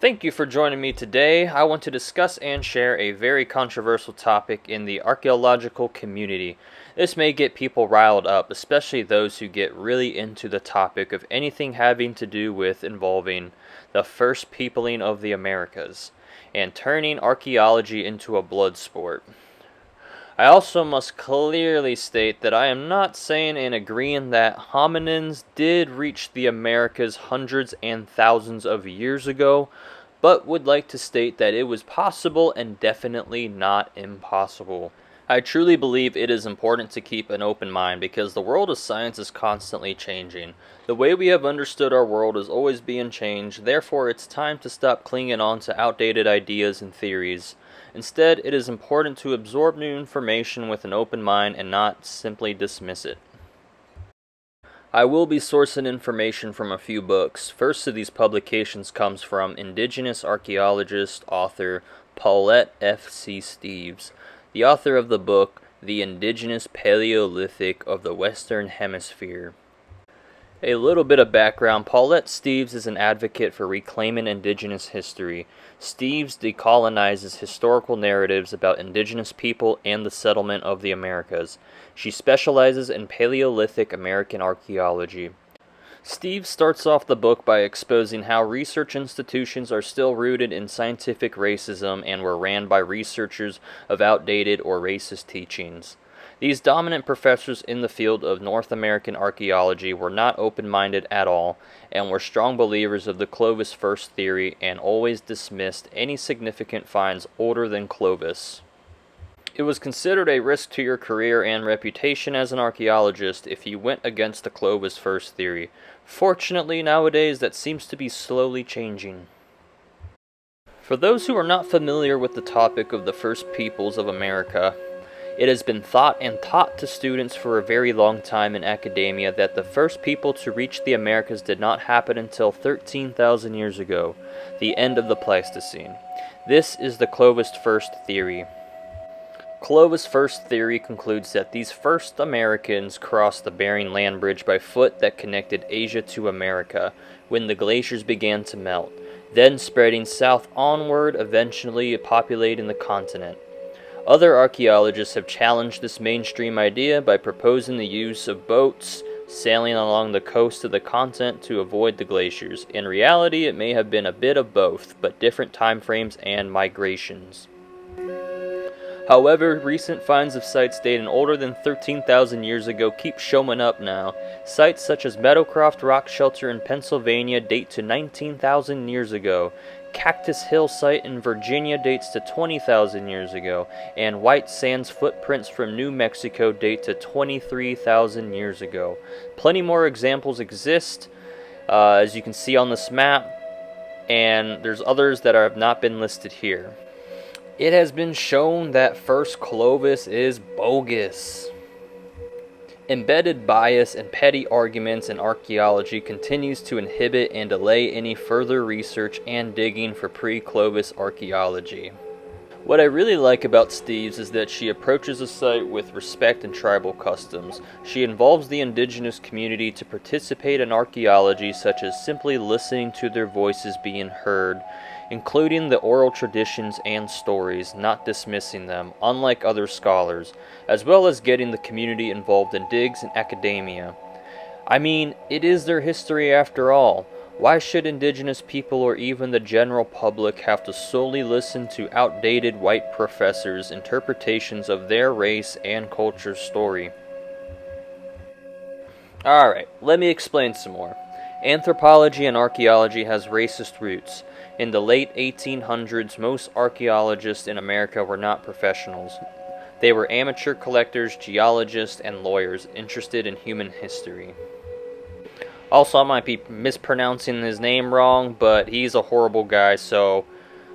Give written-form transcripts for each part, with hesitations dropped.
Thank you for joining me today. I want to discuss and share a very controversial topic in the archaeological community. This may get people riled up, especially those who get really into the topic of anything having to do with involving the first peopling of the Americas and turning archaeology into a blood sport. I also must clearly state that I am not saying and agreeing that hominins did reach the Americas hundreds and thousands of years ago, but would like to state that it was possible and definitely not impossible. I truly believe it is important to keep an open mind because the world of science is constantly changing. The way we have understood our world is always being changed, therefore it's time to stop clinging on to outdated ideas and theories. Instead, it is important to absorb new information with an open mind and not simply dismiss it. I will be sourcing information from a few books. First of these publications comes from Indigenous archaeologist, author Paulette F.C. Steeves, the author of the book The Indigenous Paleolithic of the Western Hemisphere. A little bit of background. Paulette Steeves is an advocate for reclaiming Indigenous history. Steeves decolonizes historical narratives about Indigenous people and the settlement of the Americas. She specializes in Paleolithic American archaeology. Steeves starts off the book by exposing how research institutions are still rooted in scientific racism and were ran by researchers of outdated or racist teachings. These dominant professors in the field of North American archaeology were not open-minded at all, and were strong believers of the Clovis first theory and always dismissed any significant finds older than Clovis. It was considered a risk to your career and reputation as an archaeologist if you went against the Clovis first theory. Fortunately, nowadays that seems to be slowly changing. For those who are not familiar with the topic of the first peoples of America, it has been thought and taught to students for a very long time in academia that the first people to reach the Americas did not happen until 13,000 years ago, the end of the Pleistocene. This is the Clovis first theory. Clovis first theory concludes that these first Americans crossed the Bering Land Bridge by foot that connected Asia to America when the glaciers began to melt, then spreading south onward, eventually populating the continent. Other archaeologists have challenged this mainstream idea by proposing the use of boats sailing along the coast of the continent to avoid the glaciers. In reality, it may have been a bit of both, but different time frames and migrations. However, recent finds of sites dating older than 13,000 years ago keep showing up now. Sites such as Meadowcroft Rock Shelter in Pennsylvania date to 19,000 years ago. Cactus Hill site in Virginia dates to 20,000 years ago, and White Sands footprints from New Mexico date to 23,000 years ago. Plenty more examples exist, as you can see on this map, and there's others that have not been listed here. It has been shown that first Clovis is bogus. Embedded bias and petty arguments in archaeology continues to inhibit and delay any further research and digging for pre-Clovis archaeology. What I really like about Steeves is that she approaches a site with respect and tribal customs. She involves the indigenous community to participate in archaeology, such as simply listening to their voices being heard, including the oral traditions and stories, not dismissing them, unlike other scholars, as well as getting the community involved in digs and academia. I mean, it is their history after all. Why should indigenous people or even the general public have to solely listen to outdated white professors' interpretations of their race and culture story? Alright, let me explain some more. Anthropology and archaeology has racist roots. In the late 1800s, most archaeologists in America were not professionals. They were amateur collectors, geologists, and lawyers interested in human history. Also, I might be mispronouncing his name wrong, but he's a horrible guy, so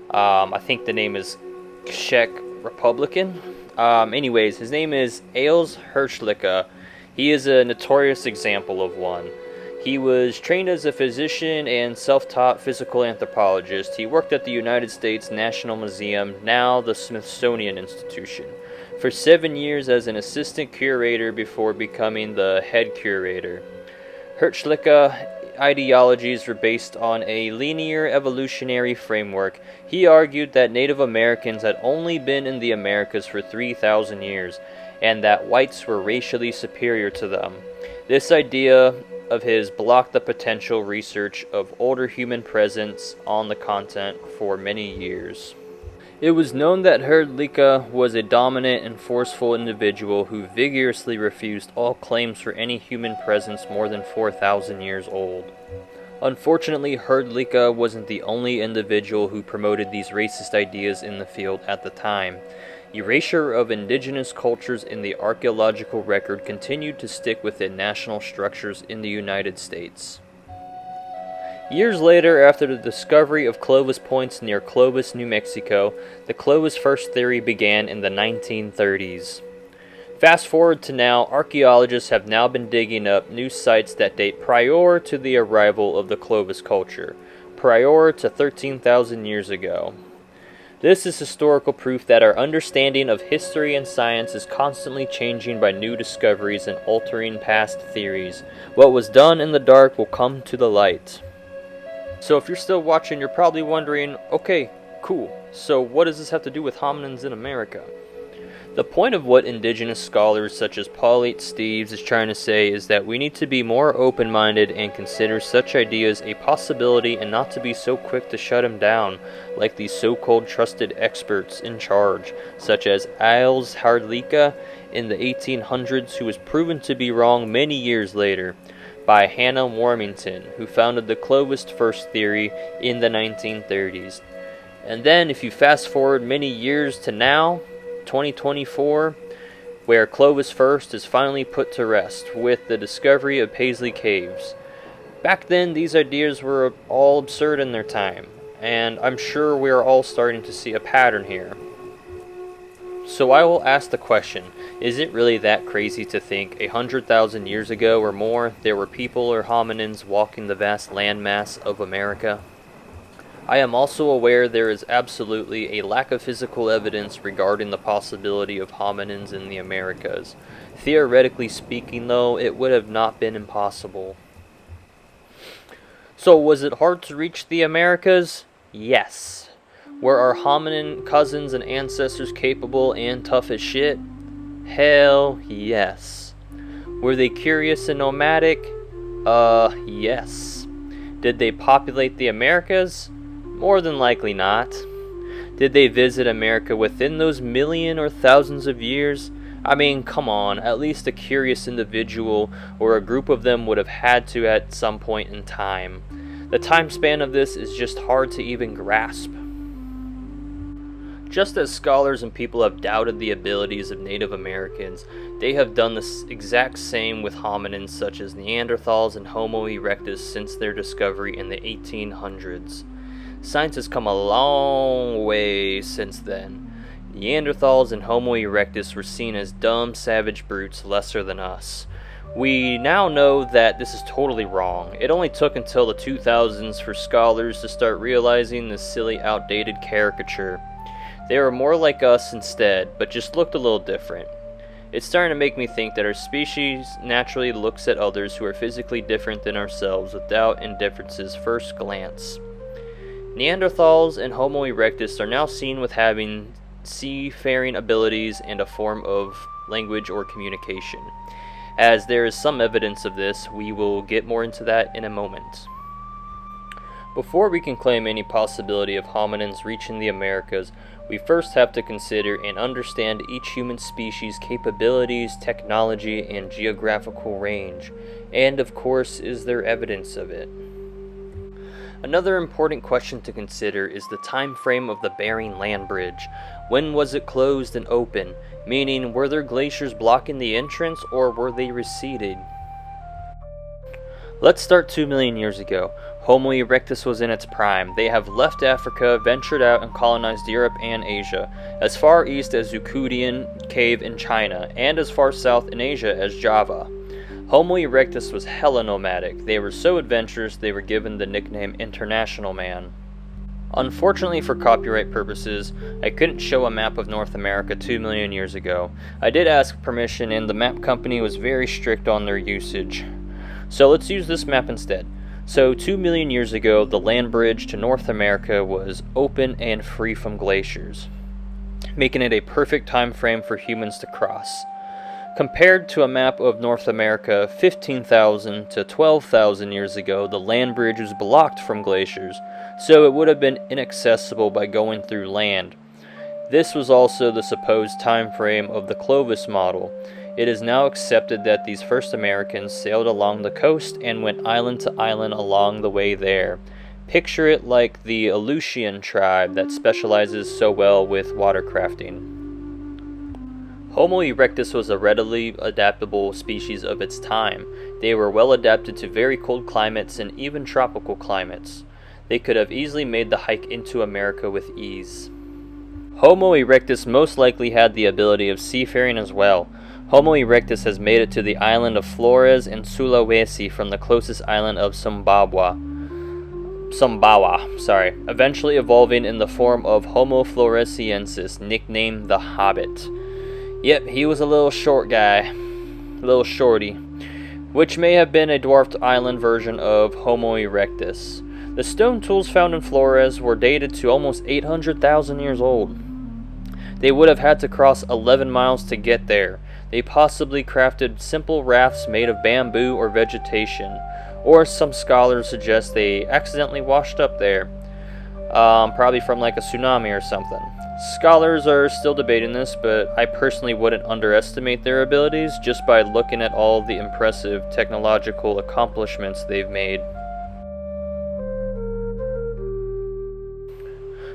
I think the name is Czech Republican. Anyways, his name is Ales Hirschlicka. He is a notorious example of one. He was trained as a physician and self-taught physical anthropologist. He worked at the United States National Museum, now the Smithsonian Institution, for 7 years as an assistant curator before becoming the head curator. Hirschlicka ideologies were based on a linear evolutionary framework. He argued that Native Americans had only been in the Americas for 3,000 years, and that whites were racially superior to them. This idea of his blocked the potential research of older human presence on the continent for many years. It was known that Hrdlicka was a dominant and forceful individual who vigorously refused all claims for any human presence more than 4,000 years old. Unfortunately, Hrdlicka wasn't the only individual who promoted these racist ideas in the field at the time. Erasure of indigenous cultures in the archaeological record continued to stick within national structures in the United States. Years later, after the discovery of Clovis points near Clovis, New Mexico, the Clovis first theory began in the 1930s. Fast forward to now, archaeologists have now been digging up new sites that date prior to the arrival of the Clovis culture, prior to 13,000 years ago. This is historical proof that our understanding of history and science is constantly changing by new discoveries and altering past theories. What was done in the dark will come to the light. So if you're still watching, you're probably wondering, okay, cool, so what does this have to do with hominins in America? The point of what indigenous scholars such as Paul H. Steeves is trying to say is that we need to be more open-minded and consider such ideas a possibility and not to be so quick to shut them down like these so-called trusted experts in charge, such as Isles Hrdlicka in the 1800s, who was proven to be wrong many years later by Hannah Warmington, who founded the Clovis first theory in the 1930s. And then if you fast forward many years to now, 2024, where Clovis first is finally put to rest with the discovery of Paisley Caves. Back then, these ideas were all absurd in their time, and I'm sure we are all starting to see a pattern here. So I will ask the question, is it really that crazy to think 100,000 years ago or more there were people or hominins walking the vast landmass of America? I am also aware there is absolutely a lack of physical evidence regarding the possibility of hominins in the Americas. Theoretically speaking, though, it would have not been impossible. So, was it hard to reach the Americas? Yes. Were our hominin cousins and ancestors capable and tough as shit? Hell yes. Were they curious and nomadic? Yes. Did they populate the Americas? More than likely not. Did they visit America within those million or thousands of years? I mean, come on, at least a curious individual or a group of them would have had to at some point in time. The time span of this is just hard to even grasp. Just as scholars and people have doubted the abilities of Native Americans, they have done the exact same with hominins such as Neanderthals and Homo Erectus since their discovery in the 1800s. Science has come a long way since then. Neanderthals and Homo erectus were seen as dumb, savage brutes lesser than us. We now know that this is totally wrong. It only took until the 2000s for scholars to start realizing this silly, outdated caricature. They were more like us instead, but just looked a little different. It's starting to make me think that our species naturally looks at others who are physically different than ourselves with doubt and differences first glance. Neanderthals and Homo erectus are now seen with having seafaring abilities and a form of language or communication. As there is some evidence of this, we will get more into that in a moment. Before we can claim any possibility of hominins reaching the Americas, we first have to consider and understand each human species' capabilities, technology, and geographical range. And of course, is there evidence of it? Another important question to consider is the time frame of the Bering Land Bridge. When was it closed and open? Meaning, were there glaciers blocking the entrance or were they receded? Let's start 2 million years ago. Homo erectus was in its prime. They have left Africa, ventured out, and colonized Europe and Asia, as far east as Zucudian Cave in China, and as far south in Asia as Java. Homo erectus was hella nomadic. They were so adventurous they were given the nickname International Man. Unfortunately for copyright purposes, I couldn't show a map of North America 2 million years ago. I did ask permission and the map company was very strict on their usage. So let's use this map instead. So 2 million years ago, the land bridge to North America was open and free from glaciers, making it a perfect time frame for humans to cross. Compared to a map of North America 15,000 to 12,000 years ago, the land bridge was blocked from glaciers, so it would have been inaccessible by going through land. This was also the supposed time frame of the Clovis model. It is now accepted that these first Americans sailed along the coast and went island to island along the way there. Picture it like the Aleutian tribe that specializes so well with watercrafting. Homo erectus was a readily adaptable species of its time. They were well adapted to very cold climates and even tropical climates. They could have easily made the hike into America with ease. Homo erectus most likely had the ability of seafaring as well. Homo erectus has made it to the island of Flores and Sulawesi from the closest island of Sumbawa, eventually evolving in the form of Homo floresiensis, nicknamed the Hobbit. Yep, he was a little short guy, a little shorty, which may have been a dwarfed island version of Homo erectus. The stone tools found in Flores were dated to almost 800,000 years old. They would have had to cross 11 miles to get there. They possibly crafted simple rafts made of bamboo or vegetation, or some scholars suggest they accidentally washed up there, probably from like a tsunami or something. Scholars are still debating this, but I personally wouldn't underestimate their abilities just by looking at all the impressive technological accomplishments they've made.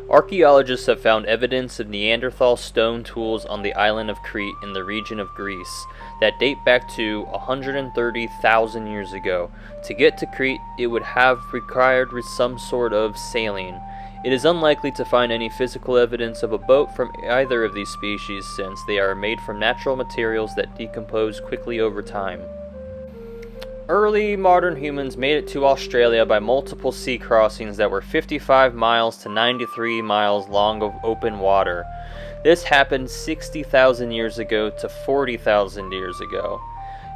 Archaeologists have found evidence of Neanderthal stone tools on the island of Crete in the region of Greece that date back to 130,000 years ago. To get to Crete, it would have required some sort of sailing. It is unlikely to find any physical evidence of a boat from either of these species since they are made from natural materials that decompose quickly over time. Early modern humans made it to Australia by multiple sea crossings that were 55 miles to 93 miles long of open water. This happened 60,000 years ago to 40,000 years ago.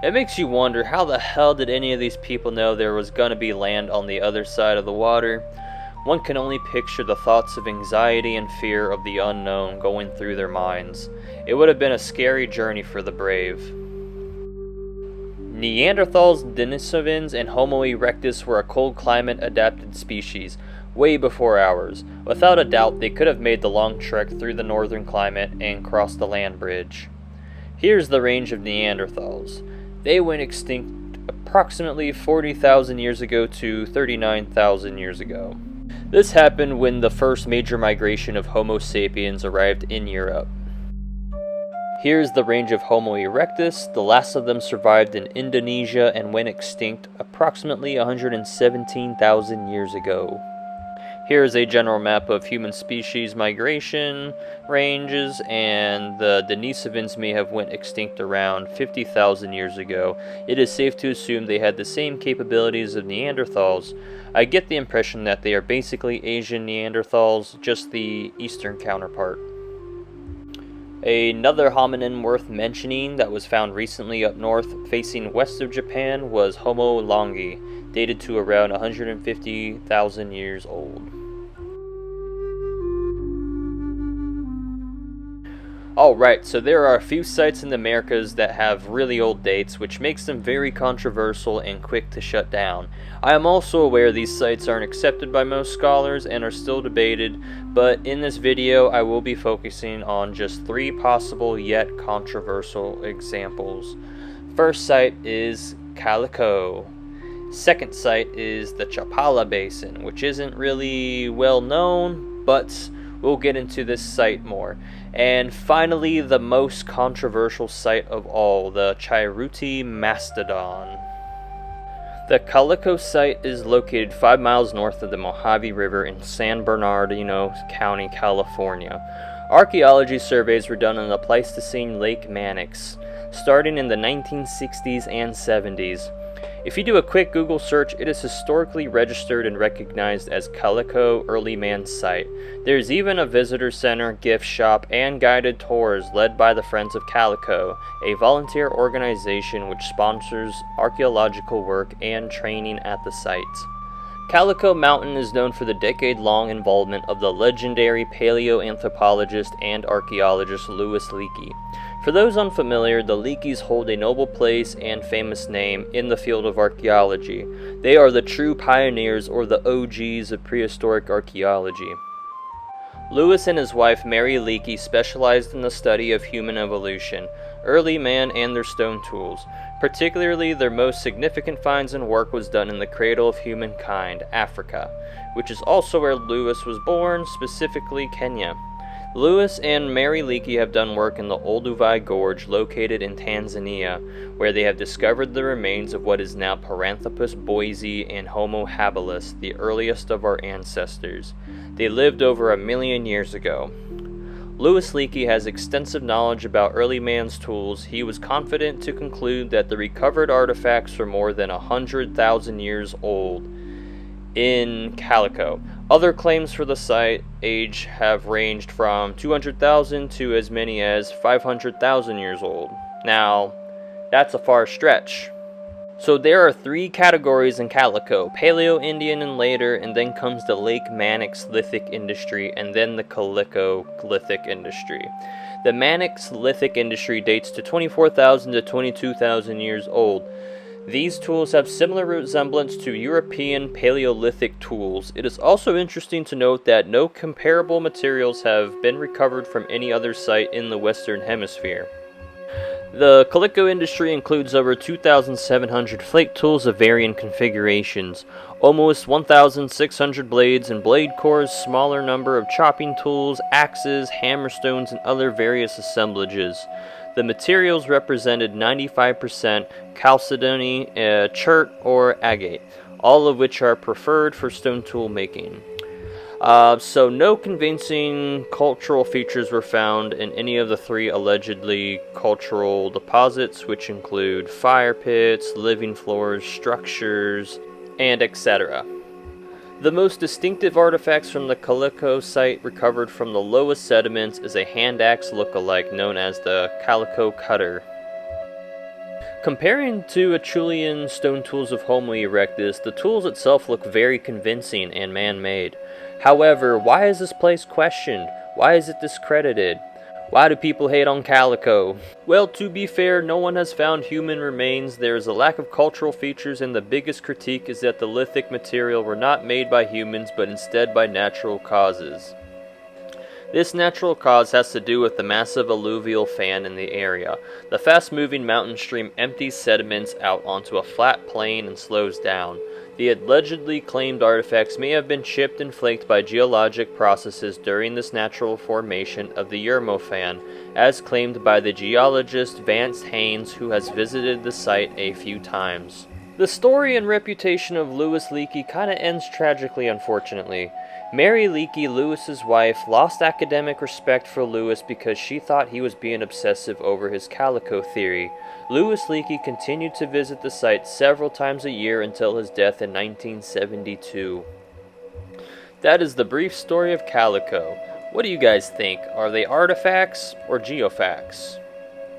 It makes you wonder, how the hell did any of these people know there was gonna be land on the other side of the water? One can only picture the thoughts of anxiety and fear of the unknown going through their minds. It would have been a scary journey for the brave. Neanderthals, Denisovans, and Homo erectus were a cold climate adapted species, way before ours. Without a doubt, they could have made the long trek through the northern climate and crossed the land bridge. Here's the range of Neanderthals. They went extinct approximately 40,000 years ago to 39,000 years ago. This happened when the first major migration of Homo sapiens arrived in Europe. Here's the range of Homo erectus. The last of them survived in Indonesia and went extinct approximately 117,000 years ago. Here is a general map of human species migration ranges, and the Denisovans may have went extinct around 50,000 years ago. It is safe to assume they had the same capabilities of Neanderthals. I get the impression that they are basically Asian Neanderthals, just the Eastern counterpart. Another hominin worth mentioning that was found recently up north facing west of Japan was Homo longi, dated to around 150,000 years old. Alright, so there are a few sites in the Americas that have really old dates, which makes them very controversial and quick to shut down. I am also aware these sites aren't accepted by most scholars and are still debated, but in this video I will be focusing on just 3 possible yet controversial examples. First site is Calico. Second site is the Chapala Basin, which isn't really well known, but we'll get into this site more. And finally, the most controversial site of all, the Chairuti Mastodon. The Calico site is located 5 miles north of the Mojave River in San Bernardino County, California. Archaeology surveys were done on the Pleistocene Lake Mannix, starting in the 1960s and 70s. If you do a quick Google search, it is historically registered and recognized as Calico Early Man Site. There is even a visitor center, gift shop, and guided tours led by the Friends of Calico, a volunteer organization which sponsors archaeological work and training at the site. Calico Mountain is known for the decade-long involvement of the legendary paleoanthropologist and archaeologist Louis Leakey. For those unfamiliar, the Leakeys hold a noble place and famous name in the field of archaeology. They are the true pioneers, or the OGs, of prehistoric archaeology. Louis and his wife Mary Leakey specialized in the study of human evolution, early man, and their stone tools. Particularly, their most significant finds and work was done in the cradle of humankind, Africa, which is also where Louis was born, specifically Kenya. Louis and Mary Leakey have done work in the Olduvai Gorge located in Tanzania, where they have discovered the remains of what is now Paranthropus boise and Homo habilis, the earliest of our ancestors. They lived over 1 million years ago. Louis Leakey has extensive knowledge about early man's tools. He was confident to conclude that the recovered artifacts were more than 100,000 years old in Calico. Other claims for the site age have ranged from 200,000 to as many as 500,000 years old. Now, that's a far stretch. So there are 3 categories in Calico: Paleo-Indian and later, and then comes the Lake Manax lithic industry, and then the Calico lithic industry. The Manax lithic industry dates to 24,000 to 22,000 years old. These tools have similar resemblance to European Paleolithic tools. It is also interesting to note that no comparable materials have been recovered from any other site in the Western Hemisphere. The Calico industry includes over 2,700 flake tools of varying configurations, almost 1,600 blades and blade cores, smaller number of chopping tools, axes, hammerstones, and other various assemblages. The materials represented 95% chalcedony, chert, or agate, all of which are preferred for stone tool making. So no convincing cultural features were found in any of the 3 allegedly cultural deposits, which include fire pits, living floors, structures, and etc. The most distinctive artifacts from the Calico site recovered from the lowest sediments is a hand axe look-alike known as the Calico Cutter. Comparing to Acheulean stone tools of Homo erectus, the tools itself look very convincing and man-made. However, why is this place questioned? Why is it discredited? Why do people hate on Calico? Well, to be fair, no one has found human remains. There is a lack of cultural features, and the biggest critique is that the lithic material were not made by humans, but instead by natural causes. This natural cause has to do with the massive alluvial fan in the area. The fast-moving mountain stream empties sediments out onto a flat plain and slows down. The allegedly claimed artifacts may have been chipped and flaked by geologic processes during this natural formation of the Yermo-fan, as claimed by the geologist Vance Haynes, who has visited the site a few times. The story and reputation of Louis Leakey kinda ends tragically, unfortunately. Mary Leakey, Louis's wife, lost academic respect for Louis because she thought he was being obsessive over his Calico theory. Louis Leakey continued to visit the site several times a year until his death in 1972. That is the brief story of Calico. What do you guys think? Are they artifacts or geofacts?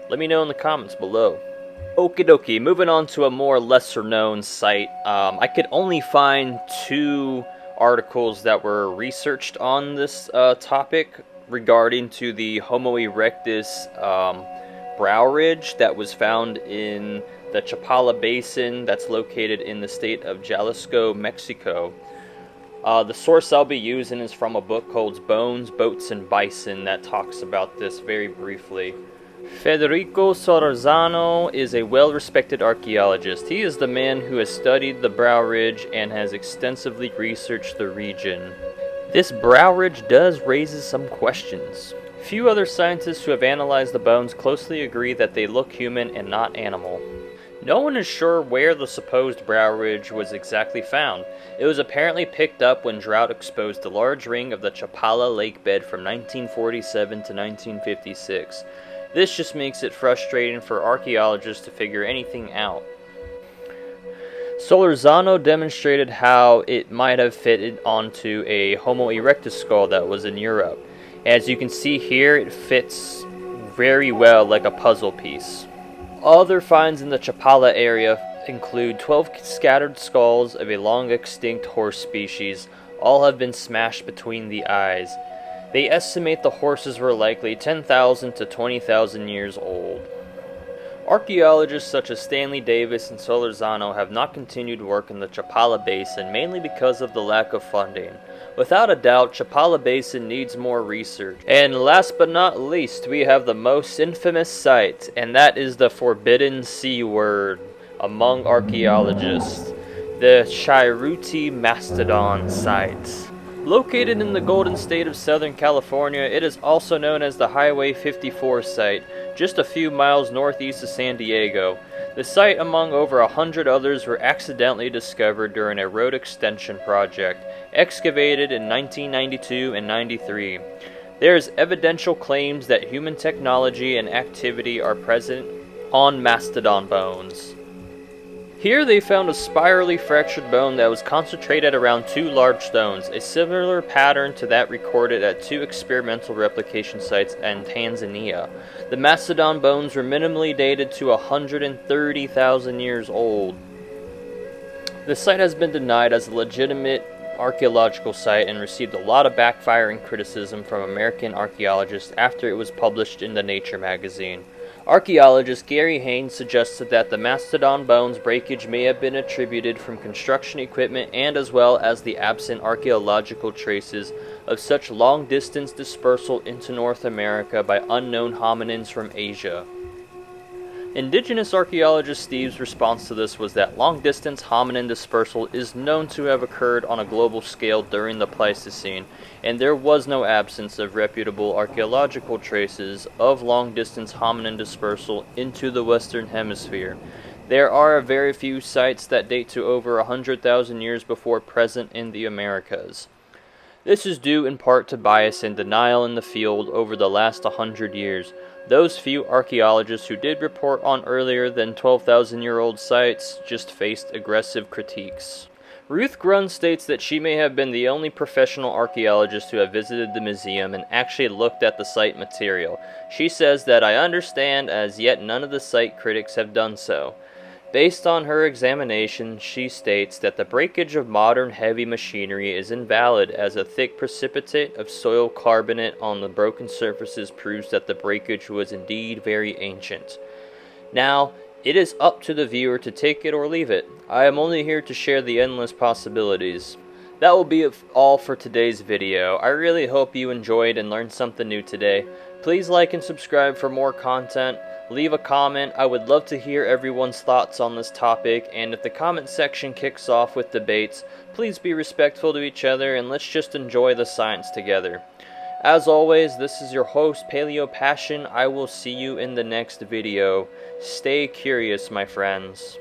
Let me know in the comments below. Okie dokie, moving on to a more lesser known site. I could only find 2 articles that were researched on this topic regarding to the Homo erectus brow ridge that was found in the Chapala Basin that's located in the state of Jalisco, Mexico. The source I'll be using is from a book called Bones, Boats, and Bison that talks about this very briefly. Federico Solorzano is a well-respected archaeologist. He is the man who has studied the brow ridge and has extensively researched the region. This brow ridge does raise some questions. Few other scientists who have analyzed the bones closely agree that they look human and not animal. No one is sure where the supposed brow ridge was exactly found. It was apparently picked up when drought exposed the large ring of the Chapala lake bed from 1947 to 1956. This just makes it frustrating for archaeologists to figure anything out. Solorzano demonstrated how it might have fitted onto a Homo erectus skull that was in Europe. As you can see here, it fits very well like a puzzle piece. Other finds in the Chapala area include 12 scattered skulls of a long-extinct horse species. All have been smashed between the eyes. They estimate the horses were likely 10,000 to 20,000 years old. Archaeologists such as Stanley Davis and Solorzano have not continued work in the Chapala Basin, mainly because of the lack of funding. Without a doubt, Chapala Basin needs more research. And last but not least, we have the most infamous site, and that is the Forbidden Seaword among archaeologists, the Chairuti Mastodon site. Located in the Golden State of Southern California, it is also known as the Highway 54 site, just a few miles northeast of San Diego. The site, among over 100 others, were accidentally discovered during a road extension project, excavated in 1992 and 93. There is evidential claims that human technology and activity are present on mastodon bones. Here they found a spirally fractured bone that was concentrated around two large stones, a similar pattern to that recorded at two experimental replication sites in Tanzania. The mastodon bones were minimally dated to 130,000 years old. The site has been denied as a legitimate archaeological site and received a lot of backfiring criticism from American archaeologists after it was published in the Nature magazine. Archaeologist Gary Haynes suggested that the mastodon bones breakage may have been attributed from construction equipment and as well as the absent archaeological traces of such long-distance dispersal into North America by unknown hominins from Asia. Indigenous archaeologist Steve's response to this was that long-distance hominin dispersal is known to have occurred on a global scale during the Pleistocene, and there was no absence of reputable archaeological traces of long-distance hominin dispersal into the Western Hemisphere. There are very few sites that date to over 100,000 years before present in the Americas. This is due in part to bias and denial in the field over the last 100 years. Those few archaeologists who did report on earlier than 12,000-year-old sites just faced aggressive critiques. Ruth Grun states that she may have been the only professional archaeologist to have visited the museum and actually looked at the site material. She says that I understand as yet none of the site critics have done so. Based on her examination, she states that the breakage of modern heavy machinery is invalid as a thick precipitate of soil carbonate on the broken surfaces proves that the breakage was indeed very ancient. Now, it is up to the viewer to take it or leave it. I am only here to share the endless possibilities. That will be all for today's video. I really hope you enjoyed and learned something new today. Please like and subscribe for more content. Leave a comment. I would love to hear everyone's thoughts on this topic, and if the comment section kicks off with debates, please be respectful to each other and let's just enjoy the science together. As always, this is your host, Paleo Passion. I will see you in the next video. Stay curious, my friends.